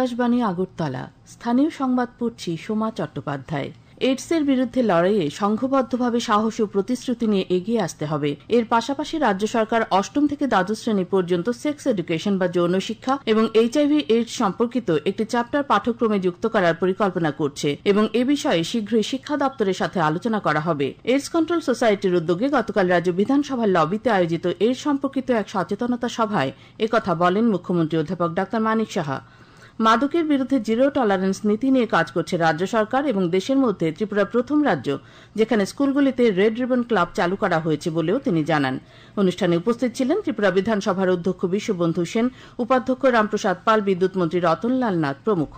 আকাশবাণী আগরতলা। স্থানীয় সংবাদ পড়ছি সোমা চট্টোপাধ্যায়। এইডসের বিরুদ্ধে লড়াইয়ে সংঘবদ্ধভাবে সাহস ও প্রতিশ্রুতি নিয়ে এগিয়ে আসতে হবে। এর পাশাপাশি রাজ্য সরকার অষ্টম থেকে দ্বাদশ শ্রেণী পর্যন্ত সেক্স এডুকেশন বা যৌন শিক্ষা এবং এইচআইভি এইডস সম্পর্কিত একটি চ্যাপ্টার পাঠ্যক্রমে যুক্ত করার পরিকল্পনা করছে এবং এ বিষয়ে শীঘ্রই শিক্ষা দপ্তরের সাথে আলোচনা করা হবে। এইডস কন্ট্রোল সোসাইটির উদ্যোগে গতকাল রাজ্য বিধানসভার লবিতে আয়োজিত এইডস সম্পর্কিত এক সচেতনতা সভায় একথা বলেন মুখ্যমন্ত্রী অধ্যাপক ডাক্তার মানিক সাহা। মাদকের বিরুদ্ধে জিরো টলারেন্স নীতি নিয়ে কাজ করছে রাজ্য সরকার এবং দেশের মধ্যে ত্রিপুরা প্রথম রাজ্য যেখানে স্কুলগুলিতে রেড রিবন ক্লাব চালু করা হয়েছে বলেও তিনি জানান। অনুষ্ঠানে উপস্থিত ছিলেন ত্রিপুরা বিধানসভার অধ্যক্ষ বিশ্ববন্ধু সেন, উপাধ্যক্ষ রামপ্রসাদ পাল, বিদ্যুৎ মন্ত্রী রতনলাল নাথ প্রমুখ।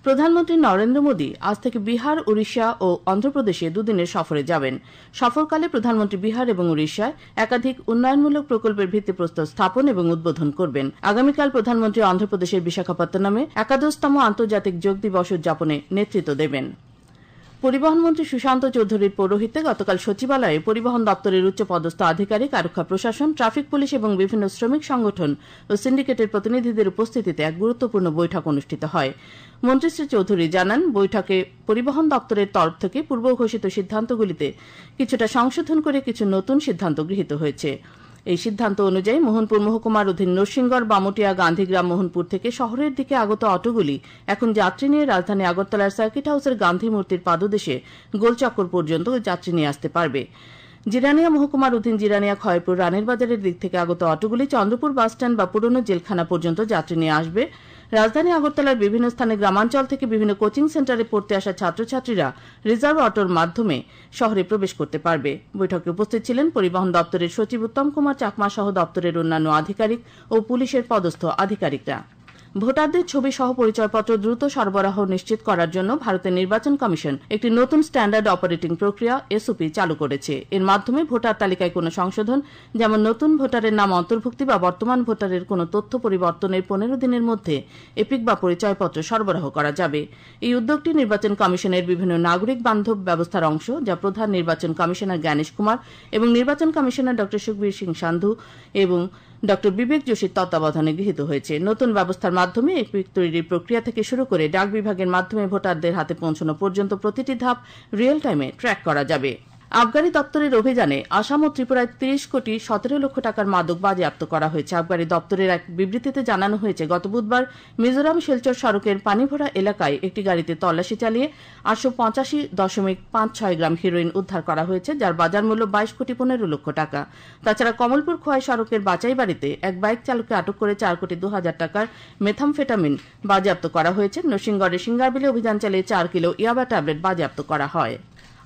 প্রধানমন্ত্রী নরেন্দ্র মোদী আজ থেকে বিহার, উড়িষ্যা ও অন্ধ্রপ্রদেশে দুদিনের সফরে যাবেন। সফরকালে প্রধানমন্ত্রী বিহার এবং উড়িষ্যায় একাধিক উন্নয়নমূলক প্রকল্পের ভিত্তিপ্রস্তর স্থাপন এবং উদ্বোধন করবেন। আগামীকাল প্রধানমন্ত্রী অন্ধ্রপ্রদেশের বিশাখাপত্তনমে একাদশতম আন্তর্জাতিক যোগ দিবস উদযাপনে নেতৃত্ব দেবেন। পরিবহন মন্ত্রী সুশান্ত চৌধুরীর পৌরোহিত্যে গতকাল সচিবালয়ে পরিবহন দপ্তরের উচ্চপদস্থ আধিকারিক, আরক্ষা প্রশাসন, ট্রাফিক পুলিশ এবং বিভিন্ন শ্রমিক সংগঠন ও সিন্ডিকেটের প্রতিনিধিদের উপস্থিতিতে এক গুরুত্বপূর্ণ বৈঠক অনুষ্ঠিত হয়। মন্ত্রী শ্রী চৌধুরী জানান, বৈঠকে পরিবহন দপ্তরের তরফ থেকে পূর্ব ঘোষিত সিদ্ধান্তগুলিতে কিছুটা সংশোধন করে কিছু নতুন সিদ্ধান্ত গৃহীত হয়েছে। এই সিদ্ধান্ত অনুযায়ী মোহনপুর মহকুমার অধীন নরসিংগড়, বামুটিয়া, গান্ধীগ্রাম, মোহনপুর থেকে শহরের দিকে আগত অটোগুলি এখন যাত্রী নিয়ে রাজধানী আগরতলার সার্কিট হাউসের গান্ধী মূর্তির পাদদেশে গোলচক্কর পর্যন্ত যাত্রী নিয়ে আসতে পারবে। জিরানিয়া মহকুমার অধীন জিরানিয়া, খয়পুর, রানের বাজারের দিক থেকে আগত অটোগুলি চন্দ্রপুর বাসস্ট্যান্ড বা পুরনো জেলখানা পর্যন্ত যাত্রী নিয়ে আসবে। রাজধানী আগরতলার বিভিন্ন স্থানে গ্রামাঞ্চল থেকে বিভিন্ন কোচিং সেন্টারে পড়তে আসা ছাত্রছাত্রীরা রিজার্ভ অটোর মাধ্যমে শহরে প্রবেশ করতে পারবে। বৈঠকে উপস্থিত ছিলেন পরিবহন দপ্তরের সচিব উত্তম কুমার চাকমা সহ দপ্তরের অন্যান্য আধিকারিক ও পুলিশের পদস্থ আধিকারিকরা। ভোটারদের ছবি সহ পরিচয়পত্র দ্রুত সরবরাহ নিশ্চিত করার জন্য ভারতের নির্বাচন কমিশন একটি নতুন স্ট্যান্ডার্ড অপারেটিং প্রক্রিয়া এসওপি চালু করেছে। এর মাধ্যমে ভোটার তালিকায় কোনো সংশোধন, যেমন নতুন ভোটারের নাম অন্তর্ভুক্তি বা বর্তমান ভোটারের কোনো তথ্য পরিবর্তনের 15 দিনের মধ্যে এপিক বা পরিচয়পত্র সরবরাহ করা যাবে। এই উদ্যোগটি নির্বাচন কমিশনের বিভিন্ন নাগরিক বান্ধব ব্যবস্থার অংশ, যা প্রধান নির্বাচন কমিশনার জ্ঞানেশ কুমার এবং নির্বাচন কমিশনার ড সুখবীর সিং সান্ধু এবং ড বিবেক যোশীর তত্ত্বাবধানে গৃহীত হয়েছে। নতুন ব্যবস্থার মাধ্যমে এপিক তৈরির প্রক্রিয়া থেকে শুরু করে ডাক বিভাগের মাধ্যমে ভোটারদের হাতে পৌঁছানো পর্যন্ত প্রতিটি ধাপ রিয়েল টাইমে ট্র্যাক করা যাবে। আবগারি দপ্তরের অভিযানে আসাম ও ত্রিপুরায় 30,17 লক্ষ টাকার মাদক বাজেয়াপ্ত করা হয়েছে। আবগারি দপ্তরের এক বিবৃতিতে জানানো হয়েছে, গত বুধবার মিজোরাম শিলচর সড়কের পানিভরা এলাকায় একটি গাড়িতে তল্লাশি চালিয়ে 885.56 গ্রাম হিরোইন উদ্ধার করা হয়েছে, যার বাজার মূল্য 22,15 লক্ষ টাকা। তাছাড়া কমলপুর খোয়াই সড়কের বাচাই বাড়িতে এক বাইক চালককে আটক করে 4,02,000 টাকার মেথামফেটামিন বাজেয়াপ্ত করা হয়েছে। নরসিংগড়ের সিঙ্গারবিলে অভিযান চালিয়ে 4 কিলো ইয়াবা ট্যাবলেট বাজেয়াপ্ত করা হয়।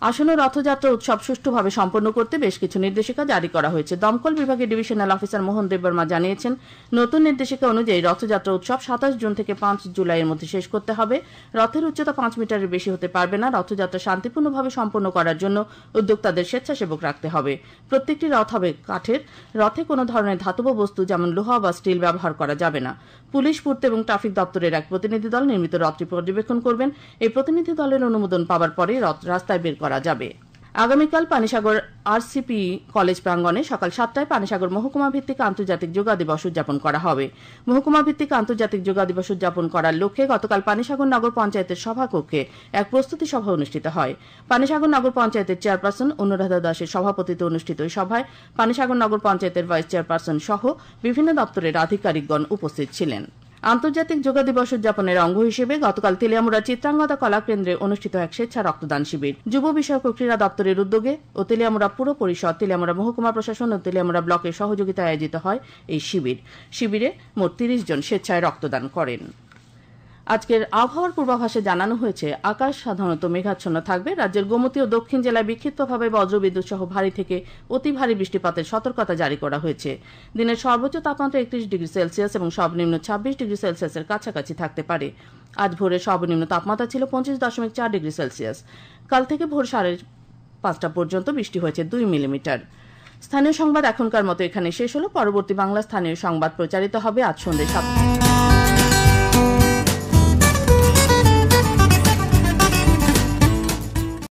আসন্ন রথযাত্রা উৎসব সুষ্ঠুভাবে সম্পন্ন করতে বেশ কিছু নির্দেশিকা জারি করা হয়েছে। দমকল বিভাগের ডিভিশনাল অফিসার মোহন দেববর্মা জানিয়েছেন, নতুন নির্দেশিকা অনুযায়ী রথযাত্রা উৎসব 27 জুন থেকে 5 জুলাইয়ের মধ্যে শেষ করতে হবে। রথের উচ্চতা 5 মিটারের বেশি হতে পারবে না। রথযাত্রা শান্তিপূর্ণভাবে সম্পন্ন করার জন্য উদ্যোক্তাদের স্বেচ্ছাসেবক রাখতে হবে। প্রত্যেকটি রথ হবে কাঠের। রথে কোনো ধরনের ধাতব বস্তু যেমন লোহা বা স্টিল ব্যবহার করা যাবে না। পুলিশ, পূর্ত এবং ট্রাফিক দপ্তরের এক প্রতিনিধি দল নির্মিত রথটি পর্যবেক্ষণ করবেন। এই প্রতিনিধি দলের অনুমোদন পাওয়ার পরে রথ রাস্তায় বের করা যাবে। আগামীকাল পানিসাগর আরসিপি কলেজ প্রাঙ্গণে সকাল 7টায় পানিসাগর মহকুমা ভিত্তিক আন্তর্জাতিক যোগা দিবস উদযাপন করা হবে। মহকুমা ভিত্তিক আন্তর্জাতিক যোগা দিবস উদযাপন করার লক্ষ্যে গতকাল পানিসাগর নগর পঞ্চায়েতের সভাকক্ষে এক প্রস্তুতি সভা অনুষ্ঠিত হয়। পানিসাগর নগর পঞ্চায়েতের চেয়ারপারসন অনুরাধা দাসের সভাপতিত্বে অনুষ্ঠিত এই সভায় পানিসাগর নগর পঞ্চায়েতের ভাইস চেয়ারপারসন সহ বিভিন্ন দপ্তরের আধিকারিকগণ উপস্থিত ছিলেন। আন্তর্জাতিক যোগা দিবস উদযাপনের অঙ্গ হিসেবে গতকাল তেলিয়ামুড়া চিত্রাঙ্গদা কলা কেন্দ্রে অনুষ্ঠিত এক স্বেচ্ছা রক্তদান শিবির যুব বিষয়ক ও ক্রীড়া দপ্তরের উদ্যোগে ও তেলিয়ামুড়া পুর পরিষদ, তেলিয়ামুড়া মহকুমা প্রশাসন ও তেলিয়ামুড়া ব্লকের সহযোগিতায় আয়োজিত হয় এই শিবিরে মোট 30 জন স্বেচ্ছায় রক্তদান করেন। আজকের আবহাওয়ার পূর্বাভাসে জানানো হয়েছে, আকাশ সাধারণত মেঘাচ্ছন্ন থাকবে। রাজ্যের গোমতী ও দক্ষিণ জেলায় বিক্ষিপ্তভাবে বজ্রবিদ্যুৎ সহ ভারী থেকে অতি ভারী বৃষ্টিপাতের সতর্কতা জারি করা হয়েছে। দিনের সর্বোচ্চ তাপমাত্রা 31 ডিগ্রি সেলসিয়াস এবং সর্বনিম্ন 26 ডিগ্রি সেলসিয়াসের কাছাকাছি থাকতে পারে। আজ ভোরে সর্বনিম্ন তাপমাত্রা ছিল 25.4 ডিগ্রি সেলসিয়াস। কাল থেকে ভোর 5:30 পর্যন্ত বৃষ্টি হয়েছে 2 মিলিমিটার। স্থানীয় সংবাদ এখনকার মতো এখানে শেষ হলো। পরবর্তী বাংলা স্থানীয় সংবাদ প্রচারিত হবে আজ সন্ধ্যে 7টায়।